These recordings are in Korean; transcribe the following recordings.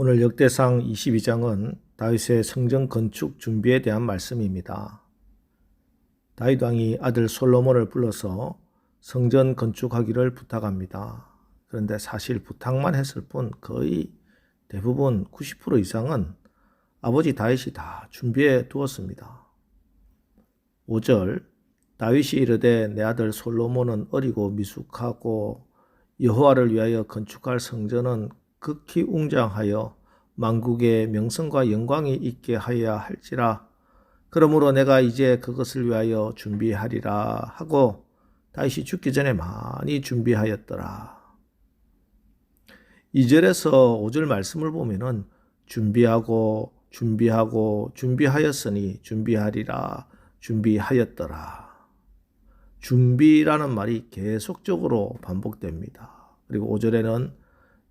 오늘 역대상 22장은 다윗의 성전 건축 준비에 대한 말씀입니다. 다윗 왕이 아들 솔로몬을 불러서 성전 건축하기를 부탁합니다. 그런데 사실 부탁만 했을 뿐 거의 대부분 90% 이상은 아버지 다윗이 다 준비해 두었습니다. 5절 다윗이 이르되 내 아들 솔로몬은 어리고 미숙하고 여호와를 위하여 건축할 성전은 극히 웅장하여 만국의 명성과 영광이 있게 하여야 할지라. 그러므로 내가 이제 그것을 위하여 준비하리라 하고 다윗이 죽기 전에 많이 준비하였더라. 2절에서 5절 말씀을 보면은 준비하였으니 준비하리라, 준비하였더라. 준비라는 말이 계속적으로 반복됩니다. 그리고 5절에는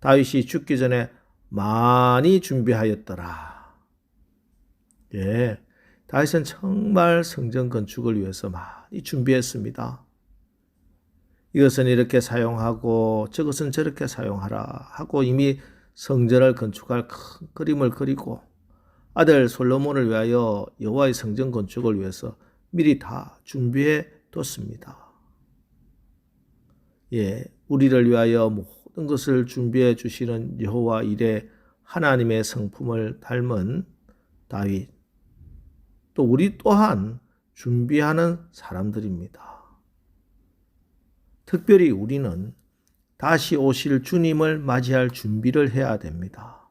다윗이 죽기 전에 많이 준비하였더라. 예, 다윗은 정말 성전 건축을 위해서 많이 준비했습니다. 이것은 이렇게 사용하고 저것은 저렇게 사용하라 하고 이미 성전을 건축할 큰 그림을 그리고 아들 솔로몬을 위하여 여호와의 성전 건축을 위해서 미리 다 준비해 뒀습니다. 예, 우리를 위하여 모든 것을 준비해 주시는 여호와 이레 하나님의 성품을 닮은 다윗, 또 우리 또한 준비하는 사람들입니다. 특별히 우리는 다시 오실 주님을 맞이할 준비를 해야 됩니다.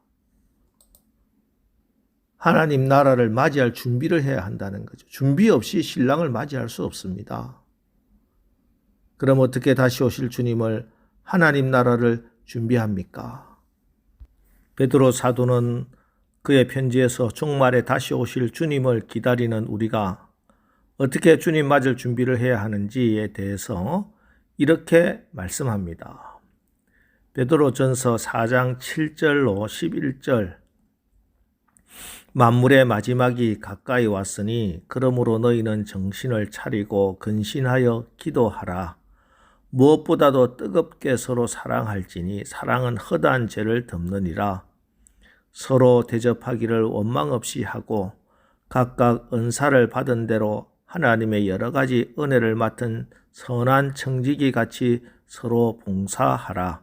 하나님 나라를 맞이할 준비를 해야 한다는 거죠. 준비 없이 신랑을 맞이할 수 없습니다. 그럼 어떻게 다시 오실 주님을, 하나님 나라를 준비합니까? 베드로 사도는 그의 편지에서 종말에 다시 오실 주님을 기다리는 우리가 어떻게 주님 맞을 준비를 해야 하는지에 대해서 이렇게 말씀합니다. 베드로전서 4장 7절로 11절 만물의 마지막이 가까이 왔으니 그러므로 너희는 정신을 차리고 근신하여 기도하라. 무엇보다도 뜨겁게 서로 사랑할지니 사랑은 허다한 죄를 덮느니라. 서로 대접하기를 원망 없이 하고 각각 은사를 받은 대로 하나님의 여러 가지 은혜를 맡은 선한 청지기 같이 서로 봉사하라.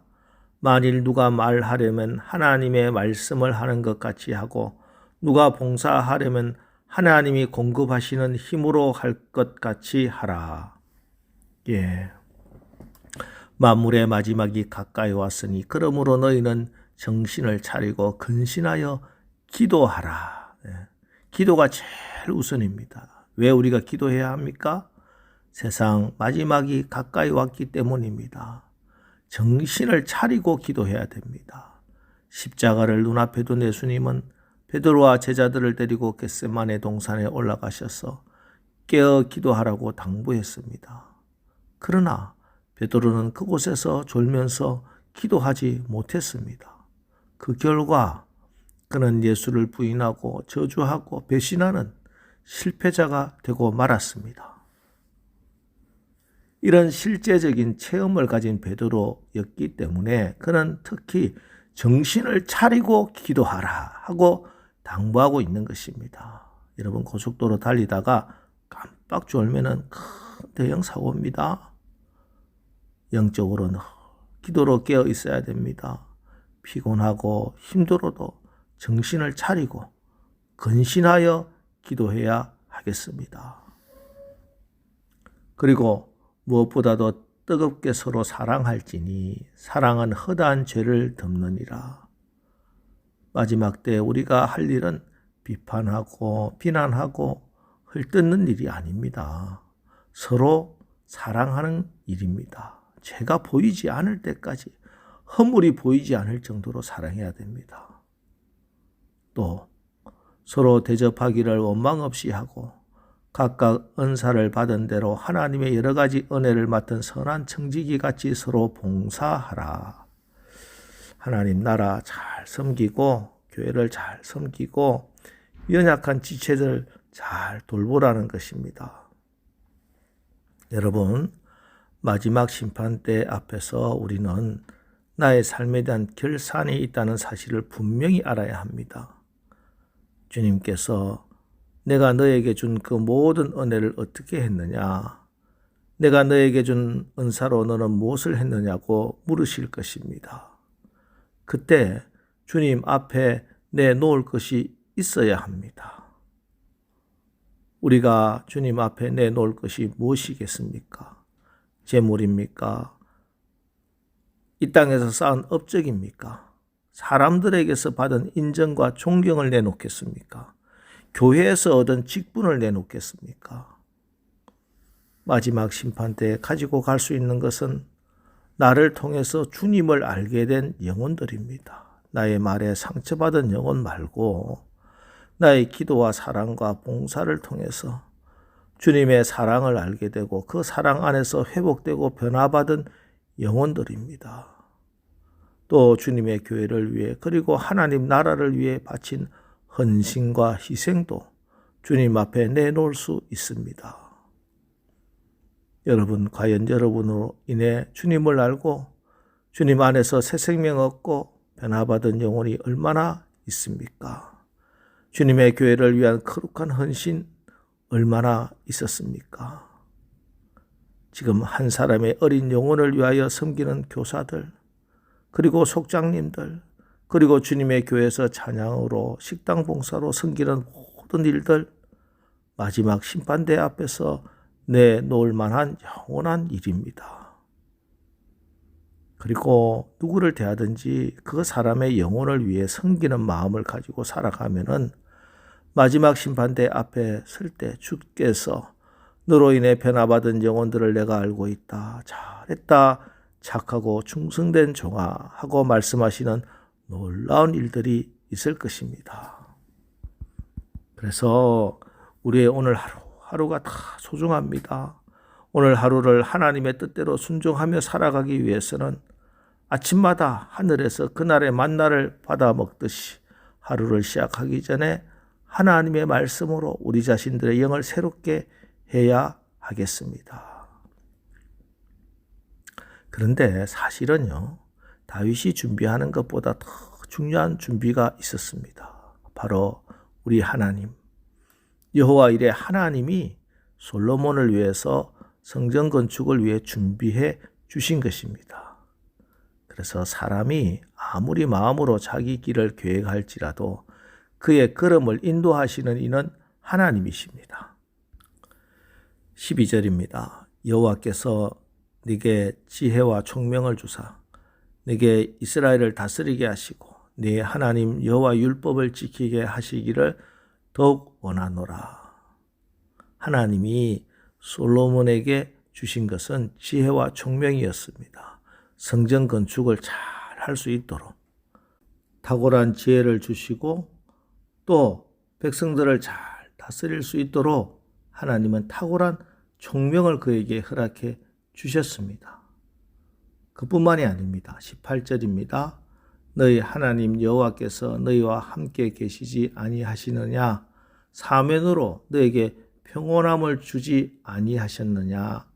만일 누가 말하려면 하나님의 말씀을 하는 것 같이 하고 누가 봉사하려면 하나님이 공급하시는 힘으로 할 것 같이 하라. 예. 만물의 마지막이 가까이 왔으니 그러므로 너희는 정신을 차리고 근신하여 기도하라. 예. 기도가 제일 우선입니다. 왜 우리가 기도해야 합니까? 세상 마지막이 가까이 왔기 때문입니다. 정신을 차리고 기도해야 됩니다. 십자가를 눈앞에 둔 예수님은 베드로와 제자들을 데리고 겟세마네 동산에 올라가셔서 깨어 기도하라고 당부했습니다. 그러나 베드로는 그곳에서 졸면서 기도하지 못했습니다. 그 결과 그는 예수를 부인하고 저주하고 배신하는 실패자가 되고 말았습니다. 이런 실제적인 체험을 가진 베드로였기 때문에 그는 특히 정신을 차리고 기도하라 하고 당부하고 있는 것입니다. 여러분, 고속도로 달리다가 깜빡 졸면은 큰 대형 사고입니다. 영적으로는 기도로 깨어 있어야 됩니다. 피곤하고 힘들어도 정신을 차리고 근신하여 기도해야 하겠습니다. 그리고 무엇보다도 뜨겁게 서로 사랑할지니 사랑은 허다한 죄를 덮느니라. 마지막 때 우리가 할 일은 비판하고 비난하고 헐뜯는 일이 아닙니다. 서로 사랑하는 일입니다. 죄가 보이지 않을 때까지, 허물이 보이지 않을 정도로 사랑해야 됩니다. 또 서로 대접하기를 원망 없이 하고 각각 은사를 받은 대로 하나님의 여러 가지 은혜를 맡은 선한 청지기 같이 서로 봉사하라. 하나님 나라 잘 섬기고 교회를 잘 섬기고 연약한 지체들 잘 돌보라는 것입니다. 여러분, 마지막 심판대 앞에서 우리는 나의 삶에 대한 결산이 있다는 사실을 분명히 알아야 합니다. 주님께서 내가 너에게 준 그 모든 은혜를 어떻게 했느냐? 내가 너에게 준 은사로 너는 무엇을 했느냐고 물으실 것입니다. 그때 주님 앞에 내놓을 것이 있어야 합니다. 우리가 주님 앞에 내놓을 것이 무엇이겠습니까? 재물입니까? 이 땅에서 쌓은 업적입니까? 사람들에게서 받은 인정과 존경을 내놓겠습니까? 교회에서 얻은 직분을 내놓겠습니까? 마지막 심판 때 가지고 갈 수 있는 것은 나를 통해서 주님을 알게 된 영혼들입니다. 나의 말에 상처받은 영혼 말고 나의 기도와 사랑과 봉사를 통해서 주님의 사랑을 알게 되고 그 사랑 안에서 회복되고 변화받은 영혼들입니다. 또 주님의 교회를 위해 그리고 하나님 나라를 위해 바친 헌신과 희생도 주님 앞에 내놓을 수 있습니다. 여러분, 과연 여러분으로 인해 주님을 알고 주님 안에서 새 생명 얻고 변화받은 영혼이 얼마나 있습니까? 주님의 교회를 위한 거룩한 헌신 얼마나 있었습니까? 지금 한 사람의 어린 영혼을 위하여 섬기는 교사들, 그리고 속장님들, 그리고 주님의 교회에서 찬양으로 식당 봉사로 섬기는 모든 일들, 마지막 심판대 앞에서 내놓을 만한 영원한 일입니다. 그리고 누구를 대하든지 그 사람의 영혼을 위해 섬기는 마음을 가지고 살아가면은 마지막 심판대 앞에 설 때 주께서 너로 인해 변화받은 영혼들을 내가 알고 있다. 잘했다. 착하고 충성된 종아 하고 말씀하시는 놀라운 일들이 있을 것입니다. 그래서 우리의 오늘 하루가 다 소중합니다. 오늘 하루를 하나님의 뜻대로 순종하며 살아가기 위해서는 아침마다 하늘에서 그날의 만나를 받아 먹듯이 하루를 시작하기 전에 하나님의 말씀으로 우리 자신들의 영을 새롭게 해야 하겠습니다. 그런데 사실은요, 다윗이 준비하는 것보다 더 중요한 준비가 있었습니다. 바로 우리 하나님, 여호와 이레 하나님이 솔로몬을 위해서 성전 건축을 위해 준비해 주신 것입니다. 그래서 사람이 아무리 마음으로 자기 길을 계획할지라도 그의 걸음을 인도하시는 이는 하나님이십니다. 12절입니다. 여호와께서 네게 지혜와 총명을 주사 네게 이스라엘을 다스리게 하시고 네 하나님 여호와 율법을 지키게 하시기를 더욱 원하노라. 하나님이 솔로몬에게 주신 것은 지혜와 총명이었습니다. 성전 건축을 잘 할 수 있도록 탁월한 지혜를 주시고 또 백성들을 잘 다스릴 수 있도록 하나님은 탁월한 총명을 그에게 허락해 주셨습니다. 그뿐만이 아닙니다. 18절입니다. 너희 하나님 여호와께서 너희와 함께 계시지 아니하시느냐? 사면으로 너에게 평온함을 주지 아니하셨느냐?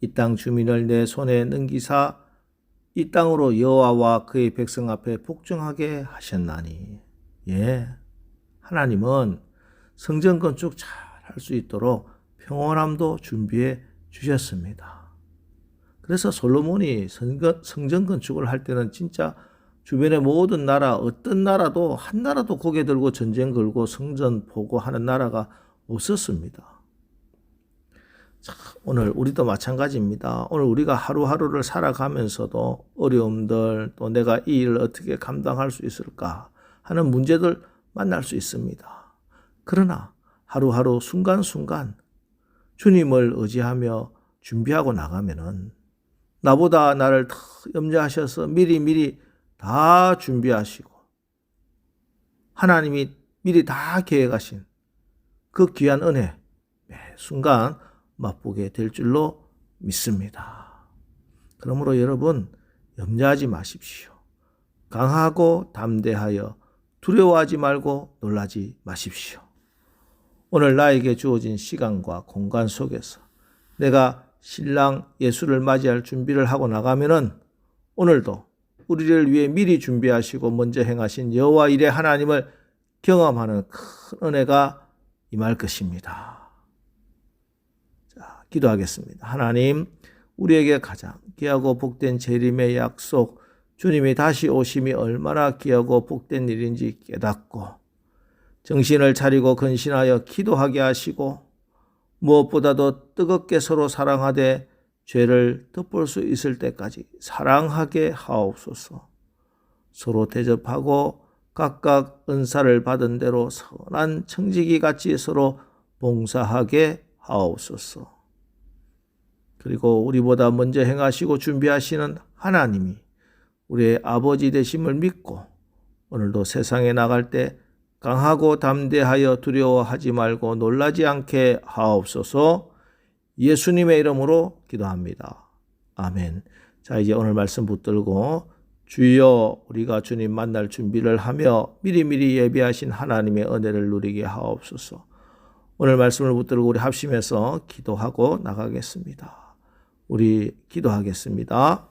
이 땅 주민을 내 손에 넘기사 이 땅으로 여호와와 그의 백성 앞에 복종하게 하셨나니. 예, 하나님은 성전 건축 잘 할 수 있도록 평온함도 준비해 주셨습니다. 그래서 솔로몬이 성전 건축을 할 때는 진짜 주변의 모든 나라, 어떤 나라도 한 나라도 고개 들고 전쟁 걸고 성전 보고 하는 나라가 없었습니다. 자, 오늘 우리도 마찬가지입니다. 오늘 우리가 하루하루를 살아가면서도 어려움들, 또 내가 이 일을 어떻게 감당할 수 있을까 하는 문제들 만날 수 있습니다. 그러나 하루하루 순간순간 주님을 의지하며 준비하고 나가면은 나보다 나를 더 염려하셔서 미리 다 준비하시고 하나님이 미리 다 계획하신 그 귀한 은혜 매 순간 맛보게 될 줄로 믿습니다. 그러므로 여러분 염려하지 마십시오. 강하고 담대하여 두려워하지 말고 놀라지 마십시오. 오늘 나에게 주어진 시간과 공간 속에서 내가 신랑 예수를 맞이할 준비를 하고 나가면은 오늘도 우리를 위해 미리 준비하시고 먼저 행하신 여호와 일의 하나님을 경험하는 큰 은혜가 임할 것입니다. 자, 기도하겠습니다. 하나님, 우리에게 가장 귀하고 복된 재림의 약속, 주님이 다시 오심이 얼마나 귀하고 복된 일인지 깨닫고 정신을 차리고 근신하여 기도하게 하시고 무엇보다도 뜨겁게 서로 사랑하되 죄를 덮을 수 있을 때까지 사랑하게 하옵소서. 서로 대접하고 각각 은사를 받은 대로 선한 청지기 같이 서로 봉사하게 하옵소서. 그리고 우리보다 먼저 행하시고 준비하시는 하나님이 우리의 아버지 되심을 믿고 오늘도 세상에 나갈 때 강하고 담대하여 두려워하지 말고 놀라지 않게 하옵소서. 예수님의 이름으로 기도합니다. 아멘. 자, 이제 오늘 말씀 붙들고 주여, 우리가 주님 만날 준비를 하며 미리미리 예비하신 하나님의 은혜를 누리게 하옵소서. 오늘 말씀을 붙들고 우리 합심해서 기도하고 나가겠습니다. 우리 기도하겠습니다.